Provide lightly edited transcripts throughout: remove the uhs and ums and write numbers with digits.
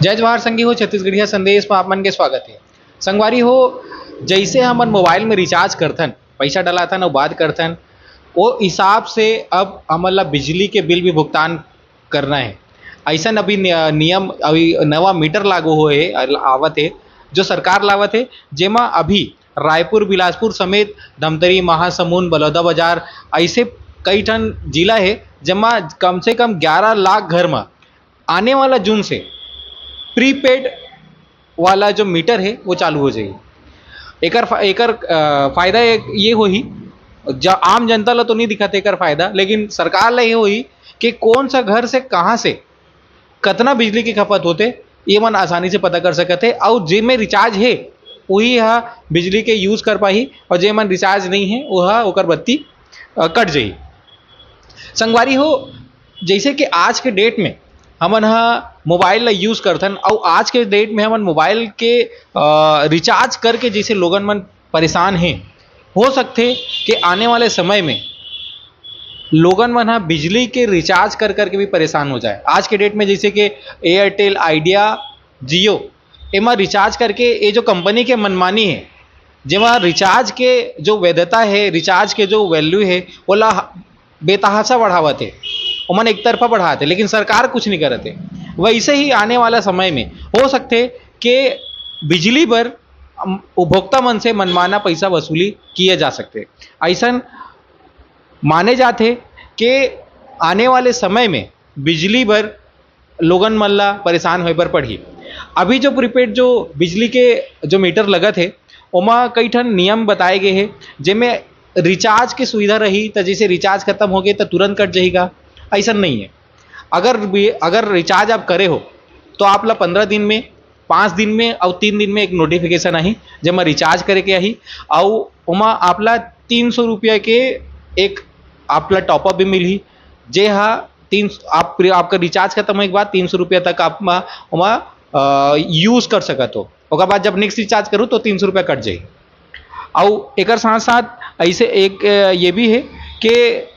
जय जवाहर संगी हो छत्तीसगढ़िया संदेश में आप मन के स्वागत है। संगवारी हो, जैसे हमन मोबाइल में रिचार्ज करथन, पैसा डलाथन और बात करथन, वो हिसाब से अब हमन ला बिजली के बिल भी भुगतान करना है। ऐसा अभी नियम अभी नवा मीटर लागू होए आवत है, जो सरकार लावत है, जेमा अभी रायपुर बिलासपुर समेत धमतरी महासमुंद बलौदाबाजार ऐसे कई ठन जिला है जेमा कम से कम 11 लाख घर में आने वाला जून से प्रीपेड वाला जो मीटर है वो चालू हो जाएगी। एकर फायदा ये होही, आम जनता ला तो नहीं दिखत एकर फायदा, लेकिन सरकार ला ये होही कि कौन सा घर से कहाँ से कितना बिजली की खपत होते ये मन आसानी से पता कर सकते है। और जे में रिचार्ज है वही बिजली के यूज़ कर पाही, और जे मन रिचार्ज नहीं है वह ओकर बत्ती कट जाही। संगवारी हो, जैसे कि आज के डेट में हमन मोबाइल ला यूज़ करथन, और आज के डेट में हमन मोबाइल के रिचार्ज करके जैसे लोगन मन परेशान हैं, हो सकते कि आने वाले समय में लोगन मन बिजली के रिचार्ज कर करके भी परेशान हो जाए। आज के डेट में जैसे कि एयरटेल, आइडिया, जियो, एमा रिचार्ज करके ये जो कंपनी के मनमानी है, जेमा रिचार्ज के जो वैधता है, रिचार्ज के जो वैल्यू है ओला बेतहाशा बढ़ावत है, ओमन एक तरफा बढ़ाते, लेकिन सरकार कुछ नहीं करते। वैसे ही आने वाला समय में हो सकते कि बिजली पर उपभोक्ता मन से मनमाना पैसा वसूली किए जा सकते। ऐसा माने जाते कि आने वाले समय में बिजली पर लोगन मन ला परेशान होए पर पड़ी। अभी जो प्रीपेड जो बिजली के जो मीटर लगत है ओमा कई ठन नियम बताए गए हैं, जिनमें रिचार्ज की सुविधा रही तो जैसे रिचार्ज खत्म हो गए तो तुरंत कट जाएगा, ऐसा नहीं है। अगर रिचार्ज आप करे हो तो आप ला 15 दिन में, 5 दिन में और 3 दिन में एक नोटिफिकेशन आई जब रिचार्ज करे के आई, और उमा आप ला 300 रुपया के एक आप ला टॉपअप भी मिली, जे आपका रिचार्ज खत्म होने के बाद 300 रुपया तक आप उमा यूज़ कर सकत हो। उसके बाद जब नेक्स्ट रिचार्ज करूँ तो 300 रुपया कट जाए। और एक साथ साथ ऐसे एक ये भी है कि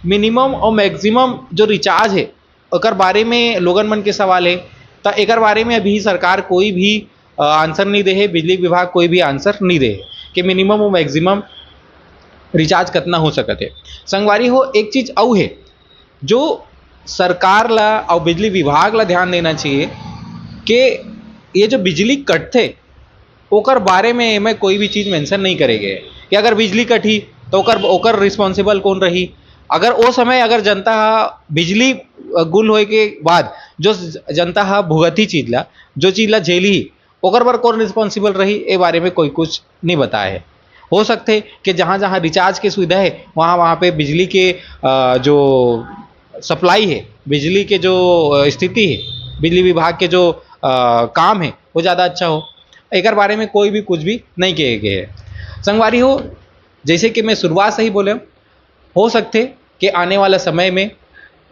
मिनिमम और मैक्सिमम जो रिचार्ज है ओकर बारे में लोगन मन के सवाल है, तो एकर बारे में अभी सरकार कोई भी आंसर नहीं दे है, बिजली विभाग कोई भी आंसर नहीं दे है कि मिनिमम और मैक्सिमम रिचार्ज कितना हो सकते है। संगवारी हो, एक चीज़ और है जो सरकार ला और बिजली विभाग ला ध्यान देना चाहिए कि ये जो बिजली कटते ओकर बारे में कोई भी चीज़ मेंशन नहीं करेंगे कि अगर बिजली कटी तो ओकर रिस्पॉन्सिबल कौन रही। अगर वो समय अगर जनता बिजली गुल होए के बाद जो जनता भुगती चीज ला, जो चीज ला झेली, ओकर पर कौन रिस्पॉन्सिबल रही, ए बारे में कोई कुछ नहीं बताया है। हो सकते कि जहाँ जहाँ रिचार्ज की सुविधा है वहाँ पे बिजली के जो सप्लाई है, बिजली के जो स्थिति है, बिजली विभाग के जो काम है वो ज़्यादा अच्छा हो। एक बारे में कोई भी कुछ भी नहीं किए गए है। संगवारी हो, जैसे कि मैं शुरुआत से ही बोले, हो सकते कि आने वाला समय में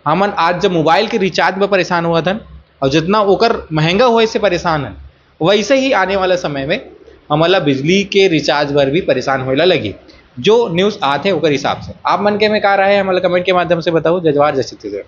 हमन आज जब मोबाइल के रिचार्ज में परेशान हुआ था और जितना ओकर महंगा हुए से परेशान है, वैसे ही आने वाला समय में हमला बिजली के रिचार्ज पर भी परेशान होने लगी। जो न्यूज़ आते हैं ओकर हिसाब से आप मन के में का रहा है, हमारे कमेंट के माध्यम से बताओ। जय जवाहर, जय छत्तीसगढ़।